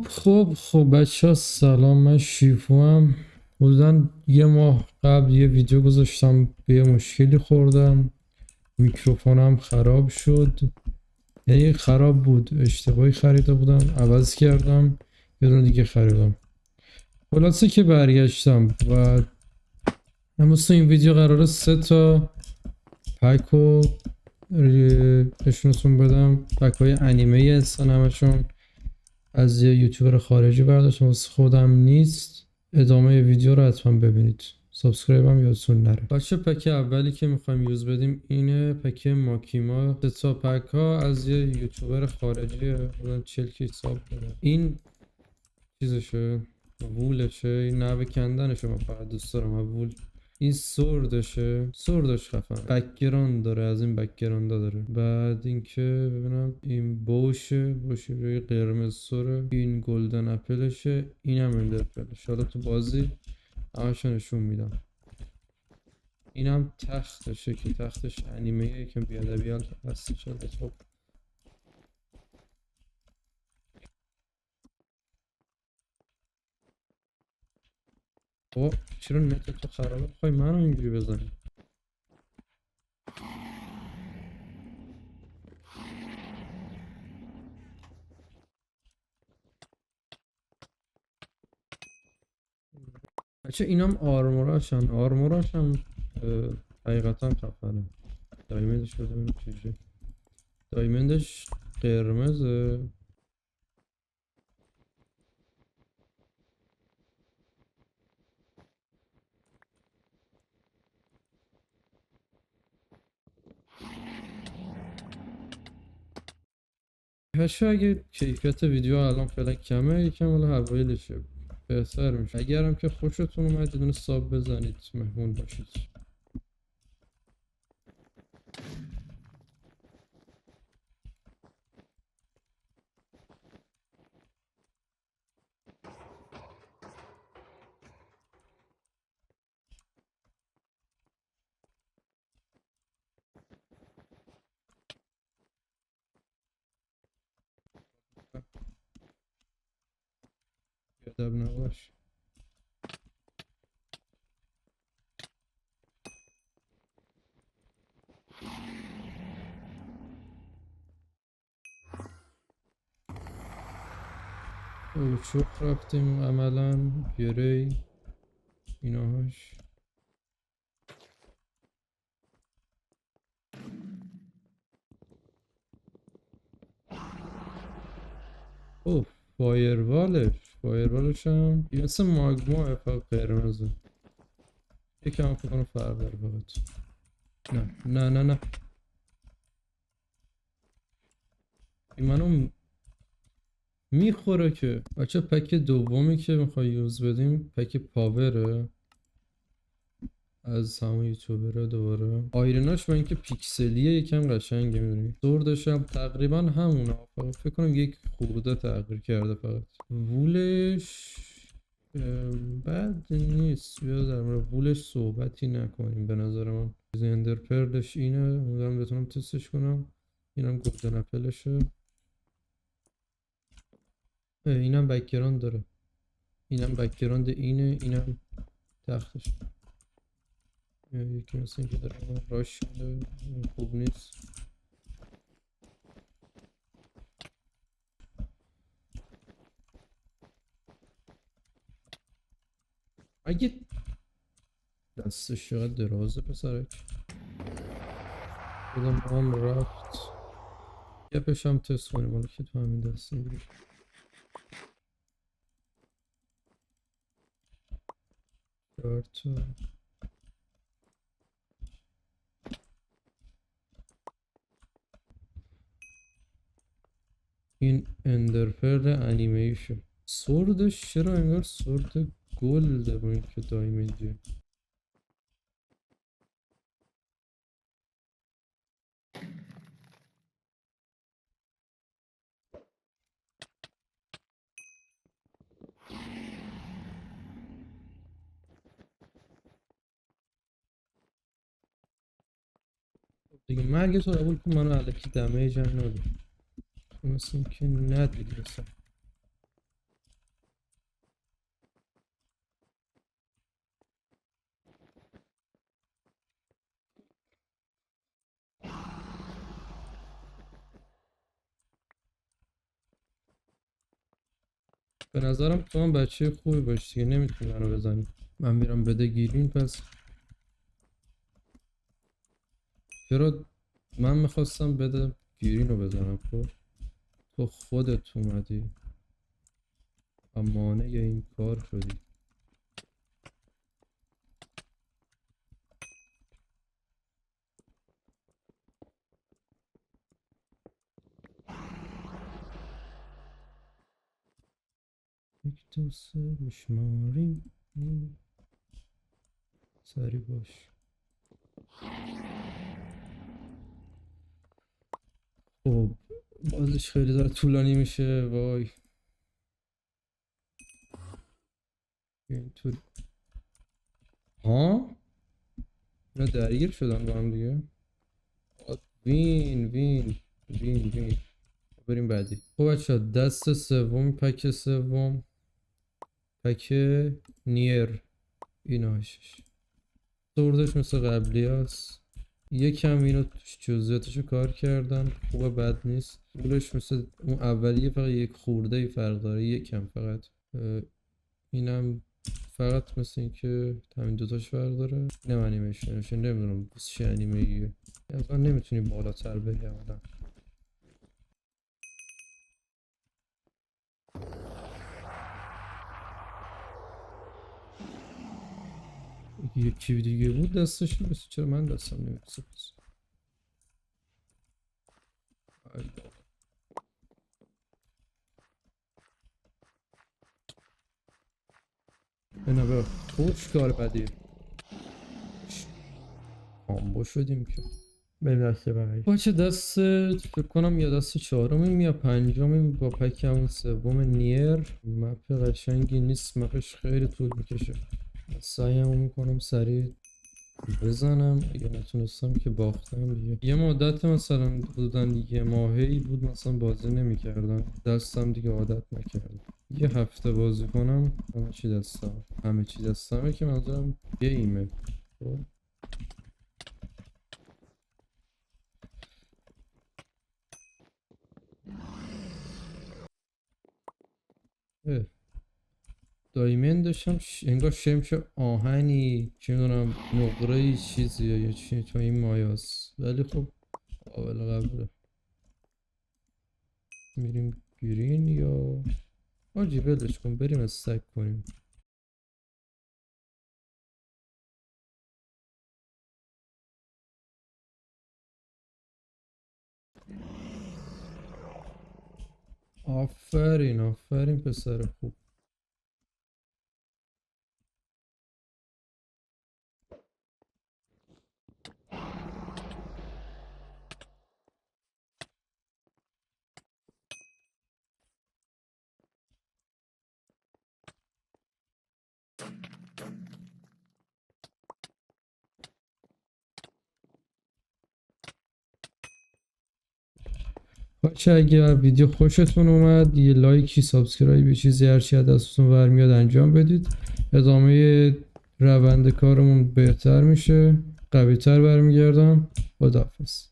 خب بچه ها سلام، من شیفو هم. حدودا یه ماه قبل یه ویدیو گذاشتم، به یه مشکلی خوردم، میکروفونم خراب شد. یعنی خراب بود، اشتباهی خریده بودم، عوض کردم، یه دونه دیگه خریدم. خلاصه که برگشتم و امروز تو این ویدیو قراره 3 تا پک رو نشونتون بدم. پک های انیمه هستن همشون، از یه یوتیوبر خارجی برداشتم، واسه خودم نیست. ادامه ویدیو رو حتما ببینید، سابسکرایب هم یادتون نره. بچه پک اولی که میخوایم یوز بدیم اینه، پک ماکیما. 3 تا پک ها از یه یوتیوبر خارجی، بودن 40 حساب داره. این چیزشه، وولشه، این نوه کندنشه، من فقط دوست دارم وول. این سردش خفن، بکگراند داره، از این بکگراندا داره. بعد اینکه ببینم این بوشه روی قرمز سره، این گلدن اپلشه، این هم اندرپلش. حالا تو بازی همشو نشون میدم. این هم تختشه که تختش انیمه یکم بیادبیات هستی شده. خب چرا نت تو خرابه؟ بخوای منو اینجوری بزنی؟ بچه اینم آرموراشن حقیقتا خفنه. دایمندش رو ببینیم چجوری. دایمندش قرمزه. هشه اگه کیفیت ویدیو الان فعلا کمه، یکم حالا اوایلشه بهتر میشه. اگرم که خوشتون اومد یه دونه ساب بزنید، مهمون باشید. بیادب نباش. چوب رفتیم عملا، گری ایناهاش. اوه، فایروالش هم یه مثل ماگما، فقط قرمزه. یکم هم فکر کنم فرق داره فقط. نه این منو میخوره که. بچه پک دومی که میخوای یوز بدیم پک پاوره، از همون یوتیوبره. دوباره آیرناش با اینکه پیکسلیه یکم قشنگه، میدونی. سوردش هم تقریبا همونه، فکر کنم یک خورده تغییر کرده فقط. وولش بد نیست، بیا در مورد وولش صحبتی نکنیم به نظر من. زندر پرلش اینه، امیدوارم بتونم تستش کنم. اینم گلدن اپلشه. اینم بکگراند داره، اینم بکگراند اینم تختش. یکی مثل اینکه داره راش شده، خوب نیست. اگه دستش شاید درازه پسرک. بدم هم رفت. یه پشم تست کنیم حالا که تو همین دست میگیری. این اندرپرل انیمیشن. سوردش چرا انگار سورد گلده با اینکه دایمندیه. دیگه مرگ تو قبول کن، منو علکی دمیج هم نده. مثل اینکه ندید اصلا. به نظرم تو هم بچه خوبی باشی دیگه، نمیتونی منو بزنی. من میرم بده گیرین. پس چرا من میخواستم بده گیرین رو بزنم؟ خب تو خودت اومدی و مانع این کار شدی. یک دو سه میشماریم. سری باش. خب بازش خیلی داره طولانی میشه. وای اینطور ها اینا درگیر شدن با هم دیگه. وین وین وین وین. بریم بعدی. خب بچه دست سوم، پک سوم، پک نیر. این آشش سوردش مثل قبلی هست. یکم اینو توش جزئیاتشو کار کردن، خوبه بد نیست. طولش مثل اون اولیه فقط یک خورده ای فرق داره، یکم فقط. اینم فقط مثل این که همین دوتاش فرق داره. اینم انیمیشنشه، نمیدونم بس چه انیمه ایه. اصلا نمیتونی بالاتر بری اولا. یکی دیگه بود دستش نیست، چرا من دستم نمیرسه پس؟ اینا به خوش کار بدی کامبو شدیم که. بریم دست بعدی. باشه دست فکر کنم یا دست چهارمیم یا پنجمیم با پک همون سوم نیر. مپ قشنگی نیست، مپش خیلی طول میکشه. سعیمو میکنم سریع بزنم، اگه نتونستم که باختم دیگه. یه مدت مثلا بودن یه ماهی بود مثلا بازی نمیکردم، دستم دیگه عادت نکردم. یه هفته بازی کنم همه چی دستمه که منظورم گیمه. خب دایمن داشتم انگار شمش آهنی چه میدونم نقره چیزی یا چی تو این مایاس، ولی خب قابل قبوله. میریم گرین یا آجی ولش کن بریم استک کنیم. آفرین آفرین پسر خوب. باشه اگه ویدیو خوشتون اومد یه لایکی، سابسکرایب، یه چیزی هرچی از دستتون برمیاد انجام بدید. ادامه روند کارمون بهتر میشه، قوی‌تر برمیگردم. خداحافظ.